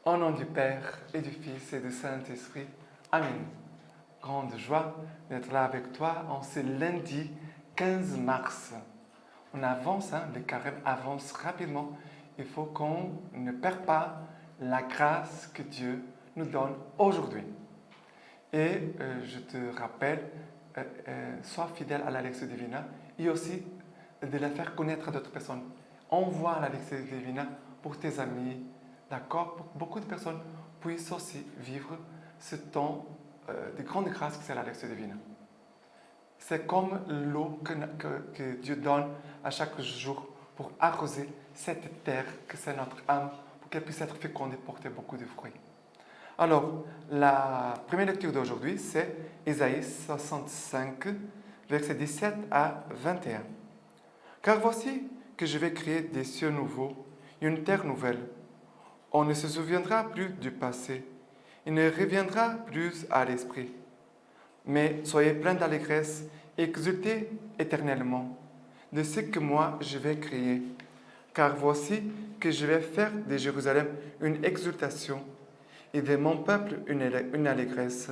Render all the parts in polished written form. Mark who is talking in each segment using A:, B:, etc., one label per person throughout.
A: Au nom du Père et du Fils et du Saint-Esprit. Amen. Grande joie d'être là avec toi en ce lundi 15 mars. On avance, le carême avance rapidement. Il faut qu'on ne perde pas la grâce que Dieu nous donne aujourd'hui. Et je te rappelle, sois fidèle à la Lectio Divina et aussi de la faire connaître à d'autres personnes. Envoie la Lectio Divina pour tes amis, d'accord? Pour que beaucoup de personnes puissent aussi vivre ce temps de grande grâce que c'est la Lectio Divina. C'est comme l'eau que Dieu donne à chaque jour pour arroser cette terre que c'est notre âme, pour qu'elle puisse être féconde et porter beaucoup de fruits. Alors, la première lecture d'aujourd'hui, c'est Ésaïe 65, versets 17 à 21. Car voici que je vais créer des cieux nouveaux et une terre nouvelle. On ne se souviendra plus du passé, il ne reviendra plus à l'esprit. Mais soyez pleins d'allégresse et exultez éternellement de ce que moi je vais créer. Car voici que je vais faire de Jérusalem une exultation et de mon peuple une allégresse.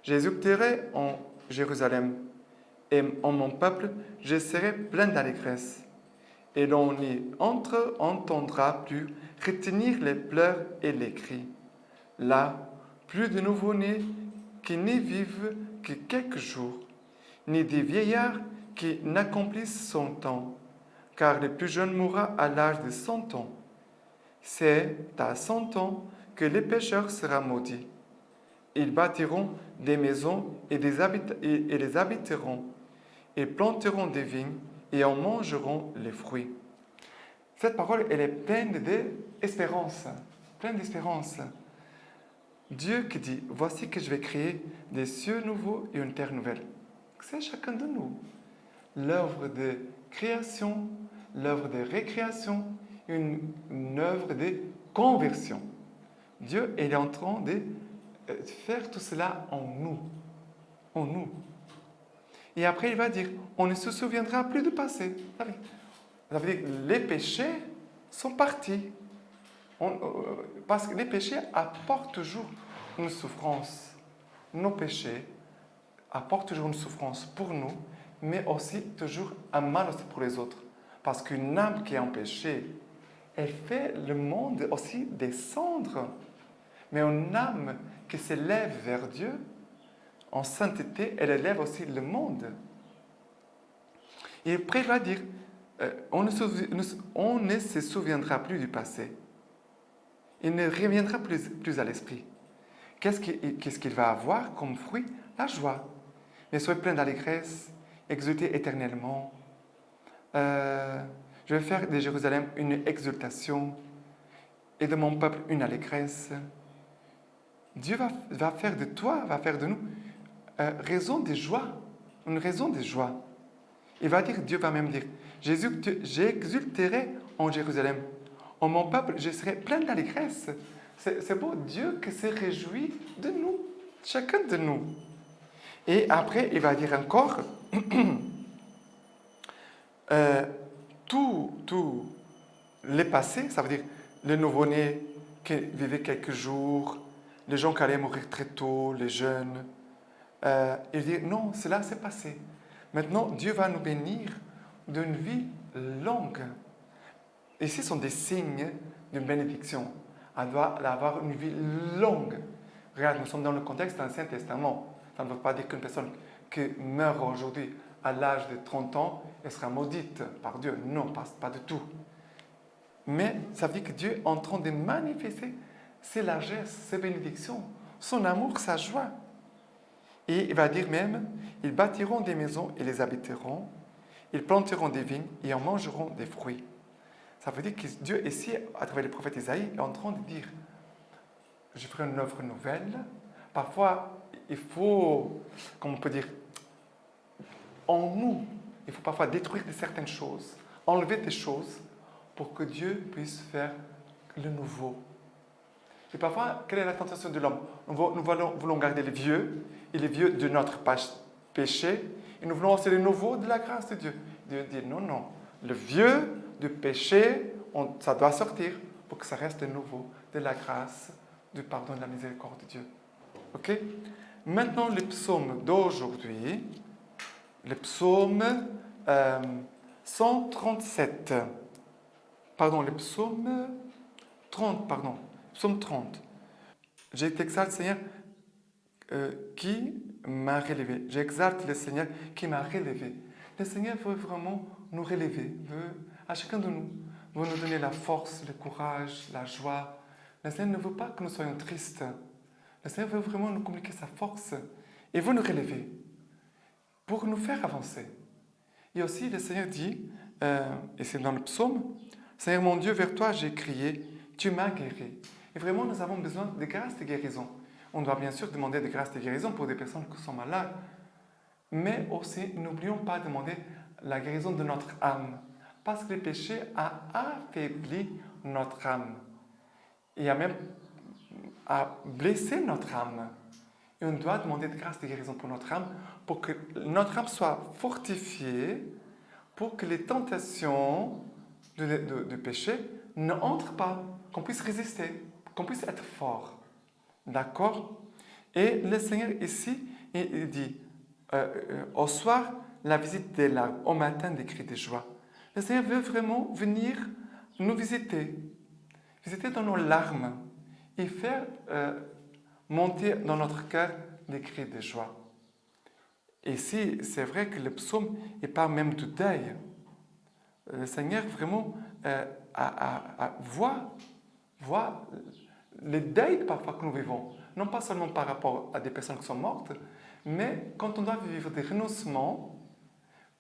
A: J'exulterai en Jérusalem et en mon peuple je serai plein d'allégresse. Et l'on n'y entendra plus retenir les pleurs et les cris. Là, plus de nouveau-nés qui n'y vivent que quelques jours, ni des vieillards qui n'accomplissent son temps, car le plus jeune mourra à l'âge de 100 ans. C'est à 100 ans que les pécheurs seront maudits. Ils bâtiront des maisons et les habiteront. Ils planteront des vignes et en mangeront les fruits. Cette parole, elle est pleine d'espérance. Pleine d'espérance. Dieu qui dit, voici que je vais créer des cieux nouveaux et une terre nouvelle. C'est chacun de nous. L'œuvre de création, l'œuvre de récréation, une œuvre de conversion. Dieu est en train de faire tout cela en nous. En nous. Et après, il va dire, on ne se souviendra plus du passé. Ça veut dire que les péchés sont partis. Parce que les péchés apportent toujours une souffrance. Nos péchés apportent toujours une souffrance pour nous, mais aussi toujours un mal aussi pour les autres. Parce qu'une âme qui est en péché, elle fait le monde aussi descendre. Mais une âme qui s'élève vers Dieu, en sainteté, elle élève aussi le monde. Et après, il va dire, on ne se souviendra plus du passé. Il ne reviendra plus à l'esprit. Qu'est-ce qu'il va avoir comme fruit? La joie. Mais soyez plein d'allégresse, exultez éternellement. Je vais faire de Jérusalem une exultation et de mon peuple une allégresse. Dieu va faire de toi, va faire de nous raison de joie, une raison de joie. Il va dire, Dieu va même dire, j'exulterai en Jérusalem. En mon peuple, je serai plein d'allégresse. C'est beau, Dieu qui se réjouit de nous, chacun de nous. Et après, il va dire encore, tout les passés, ça veut dire les nouveau-nés qui vivaient quelques jours, les gens qui allaient mourir très tôt, les jeunes. Il dit, non, cela s'est passé. Maintenant, Dieu va nous bénir d'une vie longue. Ici sont des signes d'une bénédiction. Elle doit avoir une vie longue. Regarde, nous sommes dans le contexte d'un Ancien Testament. Ça ne veut pas dire qu'une personne qui meurt aujourd'hui à l'âge de 30 ans, elle sera maudite par Dieu. Non, pas du tout. Mais ça veut dire que Dieu est en train de manifester ses largesses, ses bénédictions, son amour, sa joie. Et il va dire même, ils bâtiront des maisons et les habiteront, ils planteront des vignes et en mangeront des fruits. Ça veut dire que Dieu, ici, à travers le prophète Isaïe, est en train de dire, je ferai une œuvre nouvelle. Parfois, il faut, comment on peut dire, en nous, il faut parfois détruire certaines choses, enlever des choses pour que Dieu puisse faire le nouveau. Et parfois, quelle est la tentation de l'homme? Nous voulons garder les vieux, et les vieux de notre péché, et nous voulons aussi le nouveau de la grâce de Dieu. Dieu dit non, le vieux du péché, ça doit sortir pour que ça reste de nouveau de la grâce, du pardon et de la miséricorde de Dieu. Ok? Maintenant, le psaume d'aujourd'hui, le psaume 137. Pardon, le psaume 30, pardon. Psaume 30. J'exalte le Seigneur qui m'a relevé. J'exalte le Seigneur qui m'a relevé. Le Seigneur veut vraiment nous relever, veut, à chacun de nous, veut nous donner la force, le courage, la joie. Le Seigneur ne veut pas que nous soyons tristes. Le Seigneur veut vraiment nous communiquer sa force et veut nous relever pour nous faire avancer. Et aussi, le Seigneur dit, et c'est dans le psaume, « Seigneur mon Dieu, vers toi j'ai crié, tu m'as guéri. » Et vraiment, nous avons besoin de grâce de guérison. On doit bien sûr demander des grâces de guérison pour des personnes qui sont malades, mais aussi, n'oublions pas de demander la guérison de notre âme, parce que le péché a affaibli notre âme. Il a même blessé notre âme. Et on doit demander de grâce de guérison pour notre âme, pour que notre âme soit fortifiée, pour que les tentations de péché ne entrent pas, qu'on puisse résister, qu'on puisse être fort. D'accord? Et le Seigneur ici, il dit, au soir, la visite des larmes, au matin, des cris de joie. Le Seigneur veut vraiment venir nous visiter dans nos larmes et faire monter dans notre cœur des cris de joie. Et si c'est vrai que le psaume, il parle même du deuil. Le Seigneur vraiment voit le deuil parfois que nous vivons. Non pas seulement par rapport à des personnes qui sont mortes, mais quand on doit vivre des renoncements,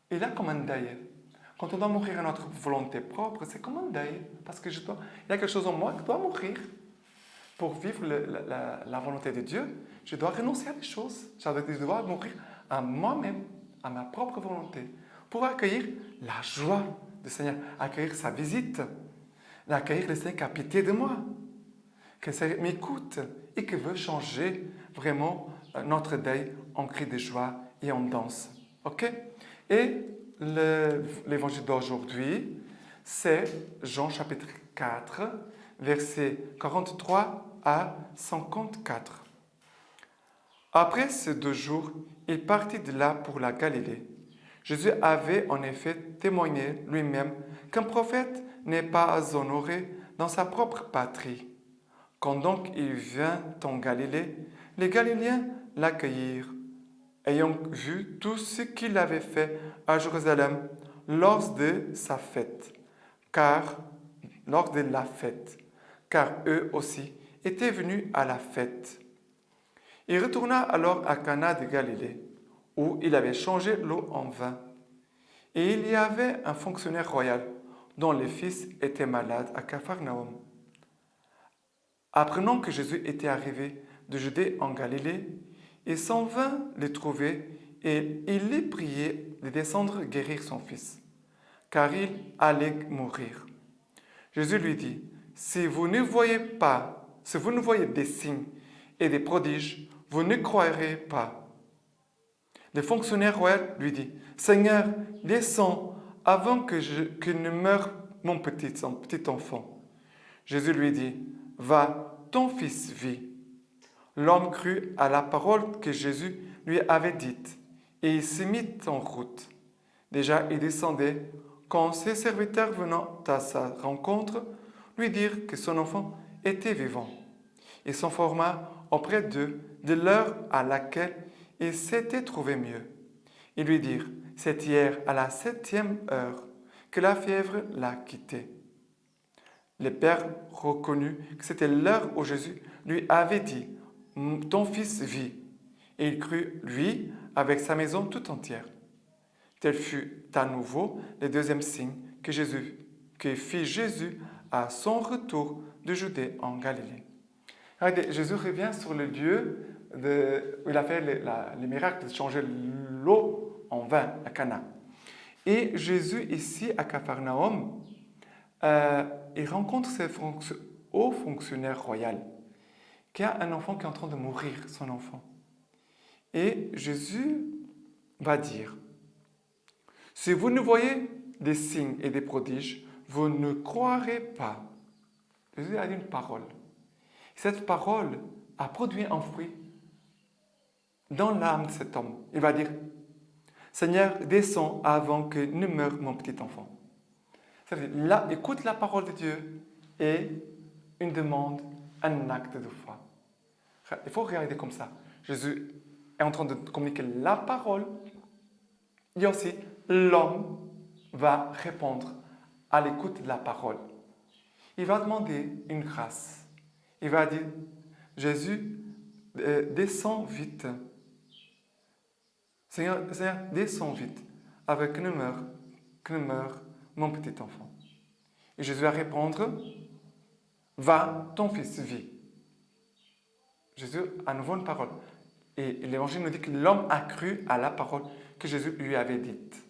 A: il a comme un deuil. Quand on doit mourir à notre volonté propre, c'est comme un deuil. Parce que il y a quelque chose en moi qui doit mourir. Pour vivre la volonté de Dieu, je dois renoncer à des choses. Je dois mourir à moi-même, à ma propre volonté, pour accueillir la joie du Seigneur, accueillir sa visite, accueillir le Seigneur qui a pitié de moi, que le Seigneur m'écoute et qui veut changer vraiment notre deuil en cri de joie et en danse. Ok? Et l'évangile d'aujourd'hui, c'est Jean chapitre 4, versets 43 à 54. Après ces 2 jours, il partit de là pour la Galilée. Jésus avait en effet témoigné lui-même qu'un prophète n'est pas honoré dans sa propre patrie. Quand donc il vint en Galilée, les Galiléens l'accueillirent, ayant vu tout ce qu'il avait fait à Jérusalem lors de sa fête, lors de la fête, car eux aussi étaient venus à la fête. Il retourna alors à Cana de Galilée, où il avait changé l'eau en vin. Et il y avait un fonctionnaire royal dont le fils était malade à Capharnaüm. Apprenant que Jésus était arrivé de Judée en Galilée, il s'en vint les trouver et il les priait de descendre guérir son fils, car il allait mourir. Jésus lui dit, si vous ne voyez des signes et des prodiges, vous ne croirez pas. Le fonctionnaire royal lui dit, Seigneur, descends avant que ne meure mon petit enfant. Jésus lui dit, va, ton fils vit. L'homme crut à la parole que Jésus lui avait dite, et il se mit en route. Déjà, il descendait, quand ses serviteurs venant à sa rencontre, lui dirent que son enfant était vivant. Il s'informa auprès d'eux de l'heure à laquelle il s'était trouvé mieux. Ils lui dirent, c'est hier à la 7e heure que la fièvre l'a quitté. Le père reconnut que c'était l'heure où Jésus lui avait dit, ton fils vit. Et il crut, lui, avec sa maison tout entière. Tel fut à nouveau le 2e signe que fit Jésus à son retour de Judée en Galilée. Regardez, Jésus revient sur le lieu où il a fait les miracles de changer l'eau en vin à Cana. Et Jésus, ici à Capharnaüm, il rencontre ce haut fonctionnaire royal qui a un enfant qui est en train de mourir, son enfant. Et Jésus va dire, si vous ne voyez des signes et des prodiges, vous ne croirez pas. Jésus a dit une parole. Cette parole a produit un fruit dans l'âme de cet homme. Il va dire, Seigneur, descends avant que ne meure mon petit enfant. Ça veut dire, là, écoute la parole de Dieu et une demande, un acte de foi. Il faut regarder comme ça. Jésus est en train de communiquer la parole. Et aussi, l'homme va répondre à l'écoute de la parole. Il va demander une grâce. Il va dire, Jésus, descends vite. Seigneur, descends vite, avec que ne meure mon petit enfant. Et Jésus va répondre, va, ton fils vit. Jésus a à nouveau une parole. Et l'Évangile nous dit que l'homme a cru à la parole que Jésus lui avait dite.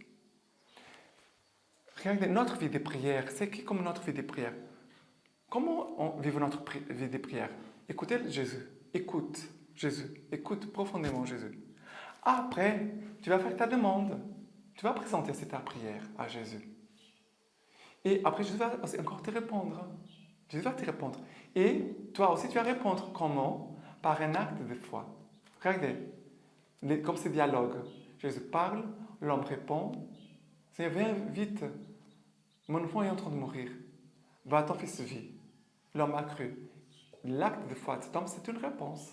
A: Regardez, notre vie de prière, c'est qui comme notre vie de prière? Comment on vit notre vie de prière? Écoutez Jésus, écoute Jésus, écoute profondément Jésus. Après, tu vas faire ta demande. Tu vas présenter ta prière à Jésus. Et après, Jésus va encore te répondre. Jésus va te répondre. Et toi aussi, tu vas répondre. Comment? Par un acte de foi. Regardez, comme ce dialogue. Jésus parle, l'homme répond. Seigneur, viens vite. Mon enfant est en train de mourir. Va, ton fils vit. L'homme a cru. L'acte de foi de cet homme, c'est une réponse.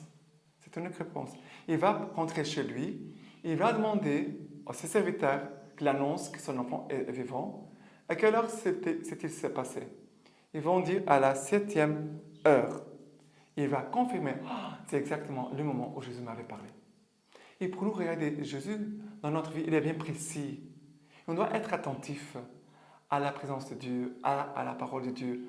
A: C'est une réponse. Il va rentrer chez lui. Il va demander à ses serviteurs qu'il annonce que son enfant est vivant. À quelle heure s'est-il passé? Ils vont dire à la 7e heure. Il va confirmer, c'est exactement le moment où Jésus m'avait parlé. Et pour nous, regardez, Jésus, dans notre vie, il est bien précis. On doit être attentif à la présence de Dieu, à la parole de Dieu,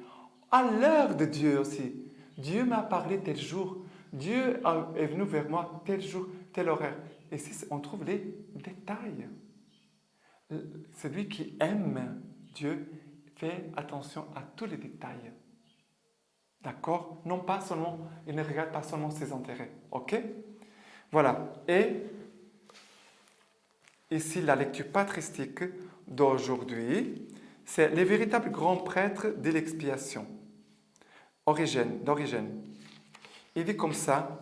A: à l'heure de Dieu aussi. Dieu m'a parlé tel jour, Dieu est venu vers moi tel jour, tel horaire. Et ici, on trouve les détails. Celui qui aime Dieu fait attention à tous les détails. D'accord? Non pas seulement, il ne regarde pas seulement ses intérêts. Ok? Voilà. Et ici, la lecture patristique d'aujourd'hui, c'est les véritables grands prêtres de l'expiation. D'Origène. Il dit comme ça,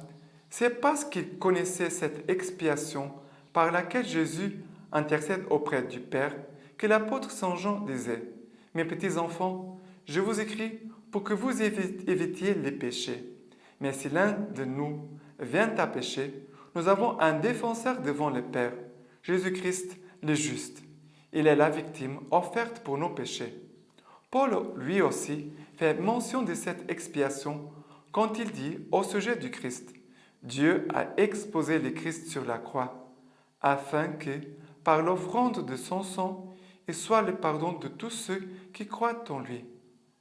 A: c'est parce qu'il connaissait cette expiation par laquelle Jésus intercède auprès du Père que l'apôtre Saint Jean disait, « Mes petits enfants, je vous écris pour que vous évitiez les péchés. Mais si l'un de nous vient à pécher, nous avons un défenseur devant le Père, Jésus-Christ le juste. Il est la victime offerte pour nos péchés. » Paul, lui aussi, fait mention de cette expiation quand il dit au sujet du Christ, « Dieu a exposé le Christ sur la croix, afin que, par l'offrande de son sang, il soit le pardon de tous ceux qui croient en lui.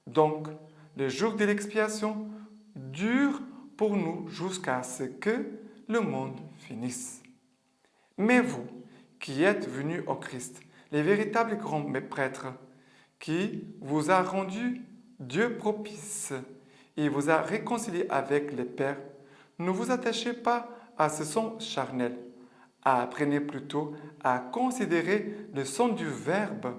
A: Donc, le jour de l'expiation dure pour nous jusqu'à ce que le monde finisse. Mais vous, qui êtes venus au Christ, les véritables grands prêtres, qui vous a rendu Dieu propice et vous a réconcilié avec le Père, ne vous attachez pas à ce sang charnel. Apprenez plutôt à considérer le son du Verbe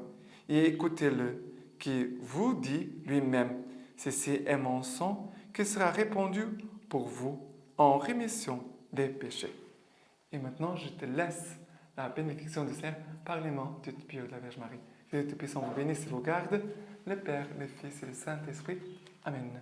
A: et écoutez-le, qui vous dit lui-même, ceci est mon sang qui sera répandu pour vous en rémission des péchés. Et maintenant, je te laisse la bénédiction du Seigneur par les mains du Pio de la Vierge Marie. Que Dieu Tout-Puissant vous bénisse et vous garde, le Père, le Fils et le Saint-Esprit. Amen.